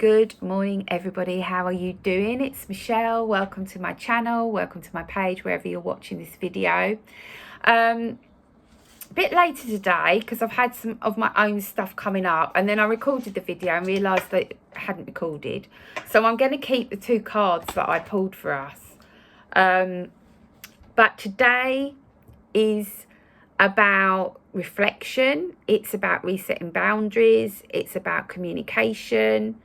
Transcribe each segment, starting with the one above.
Good morning, everybody. How are you doing? It's Michelle. Welcome to my channel. Welcome to my page, wherever you're watching this video. A bit later today because I've had some of my own stuff coming up, and then I recorded the video and realised that I hadn't recorded. So I'm going to keep the two cards that I pulled for us. But today is about reflection. It's about resetting boundaries. It's about communication.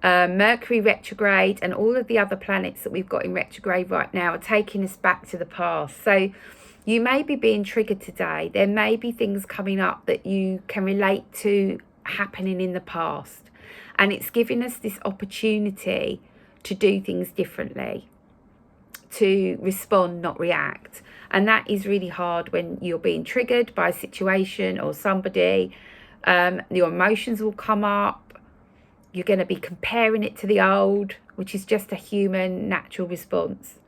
Mercury retrograde and all of the other planets that we've got in retrograde right now are taking us back to the past. So you may be being triggered today. There may be things coming up that you can relate to happening in the past, and it's giving us this opportunity to do things differently, to respond, not react. And that is really hard when you're being triggered by a situation or somebody. Your emotions will come up. You're going to be comparing it to the old, which is just a human natural response.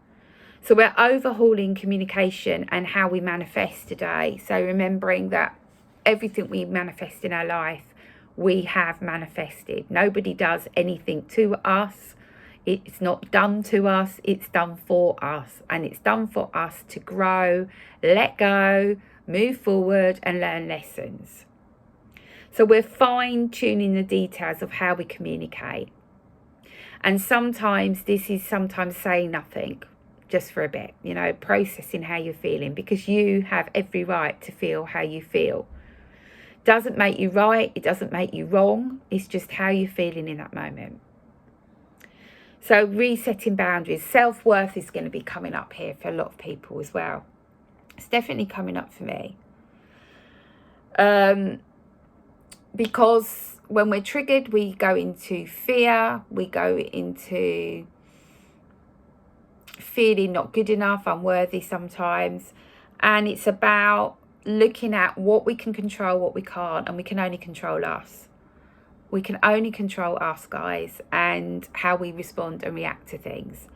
So we're overhauling communication and how we manifest today. So remembering that everything we manifest in our life, we have manifested. Nobody does anything to us. It's not done to us. It's done for us. And it's done for us to grow, let go, move forward and learn lessons. So we're fine-tuning the details of how we communicate. And sometimes this is saying nothing just for a bit, processing how you're feeling, because you have every right to feel how you feel. Doesn't make you right. It doesn't make you wrong. It's just how you're feeling in that moment. So resetting boundaries. Self-worth is going to be coming up here for a lot of people as well. It's definitely coming up for me. Because when we're triggered, we go into fear, we go into feeling not good enough, unworthy sometimes. And it's about looking at what we can control, what we can't, and we can only control us. We can only control us, guys, and how we respond and react to things.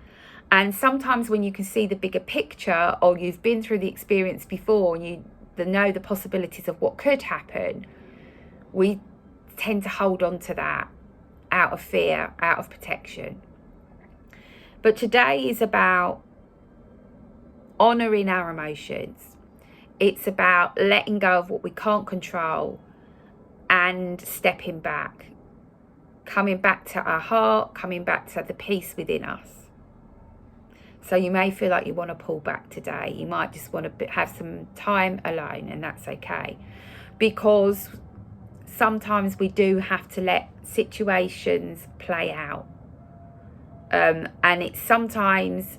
And sometimes when you can see the bigger picture, or you've been through the experience before and you know the possibilities of what could happen, we tend to hold on to that out of fear, out of protection. But today is about honouring our emotions. It's about letting go of what we can't control and stepping back. Coming back to our heart, coming back to the peace within us. So you may feel like you want to pull back today. You might just want to have some time alone, and that's okay. Because sometimes we do have to let situations play out. And it's sometimes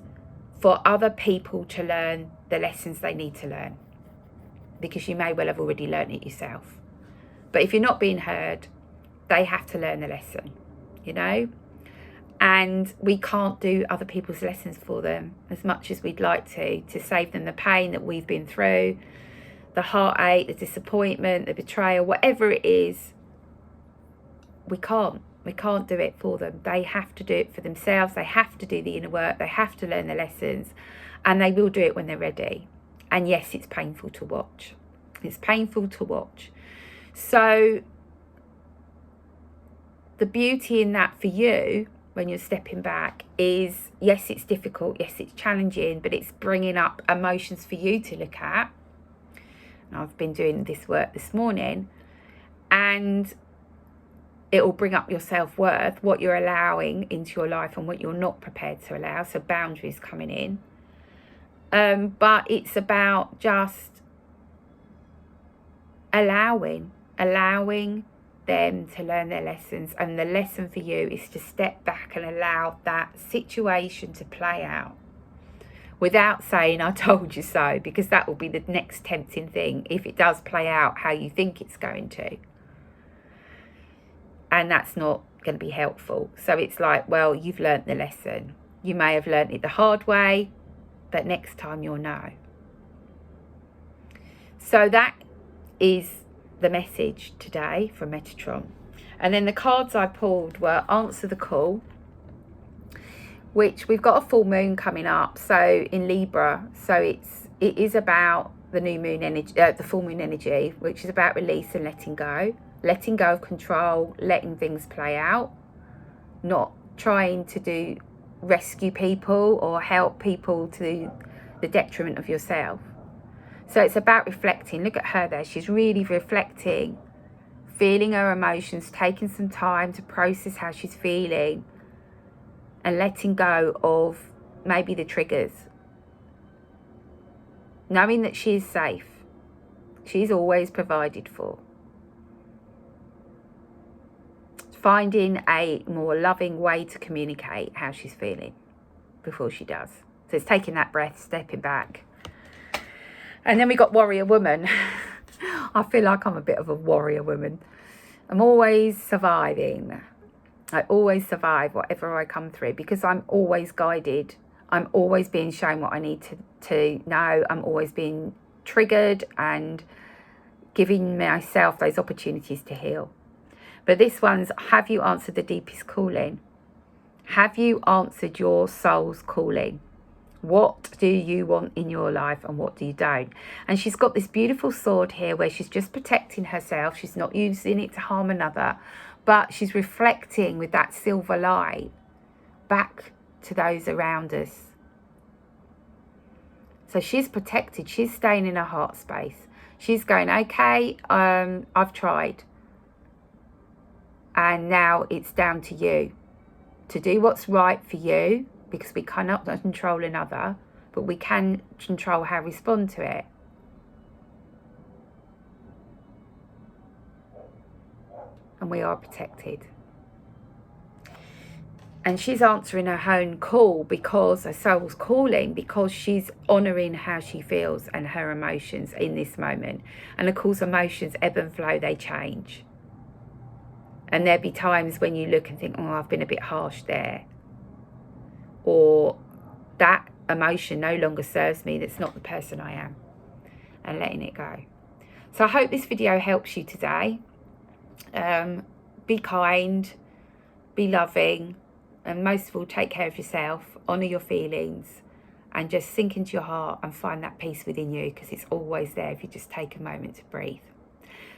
for other people to learn the lessons they need to learn, because you may well have already learned it yourself. But if you're not being heard, they have to learn the lesson, And we can't do other people's lessons for them as much as we'd like to save them the pain that we've been through, the heartache, the disappointment, the betrayal, whatever it is. We can't do it for them. They have to do it for themselves. They have to do the inner work. They have to learn the lessons, and they will do it when they're ready. And yes, it's painful to watch. It's painful to watch. So the beauty in that for you, when you're stepping back, is yes, it's difficult. Yes, it's challenging, but it's bringing up emotions for you to look at. And I've been doing this work this morning, and it will bring up your self-worth, what you're allowing into your life and what you're not prepared to allow. So boundaries coming in. But it's about just allowing them to learn their lessons. And the lesson for you is to step back and allow that situation to play out without saying, I told you so, because that will be the next tempting thing if it does play out how you think it's going to. And that's not going to be helpful. So it's like, well, you've learnt the lesson. You may have learnt it the hard way, but next time you'll know. So that is the message today from Metatron. And then the cards I pulled were Answer the Call, which we've got a full moon coming up, so in Libra. So it is about the new moon energy, the full moon energy, which is about release and letting go of control, letting things play out. not trying to do rescue people or help people to the detriment of yourself. So it's about reflecting. Look at her there. She's really reflecting, feeling her emotions, taking some time to process how she's feeling and letting go of maybe the triggers. Knowing that she is safe. She's always provided for. Finding a more loving way to communicate how she's feeling before she does. So it's taking that breath, stepping back. And then we got warrior woman. I feel like I'm a bit of a warrior woman. I'm always surviving. I always survive whatever I come through because I'm always guided. I'm always being shown what I need to know. I'm always being triggered and giving myself those opportunities to heal. But this one's, have you answered the deepest calling? Have you answered your soul's calling? What do you want in your life and what do you don't? And she's got this beautiful sword here where she's just protecting herself. She's not using it to harm another, but she's reflecting with that silver light back to those around us. So she's protected. She's staying in her heart space. She's going, okay, I've tried. And now it's down to you to do what's right for you, because we cannot control another, but we can control how we respond to it. And we are protected. And she's answering her own call because her soul's calling, because she's honouring how she feels and her emotions in this moment. And of course, emotions ebb and flow, they change. And there'll be times when you look and think, oh, I've been a bit harsh there. Or that emotion no longer serves me, that's not the person I am. And letting it go. So I hope this video helps you today. Be kind, be loving, and most of all, take care of yourself, honour your feelings, and just sink into your heart and find that peace within you, because it's always there if you just take a moment to breathe.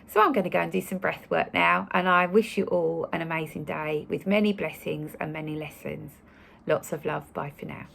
So I'm going to go and do some breath work now, and I wish you all an amazing day with many blessings and many lessons. Lots of love. Bye for now.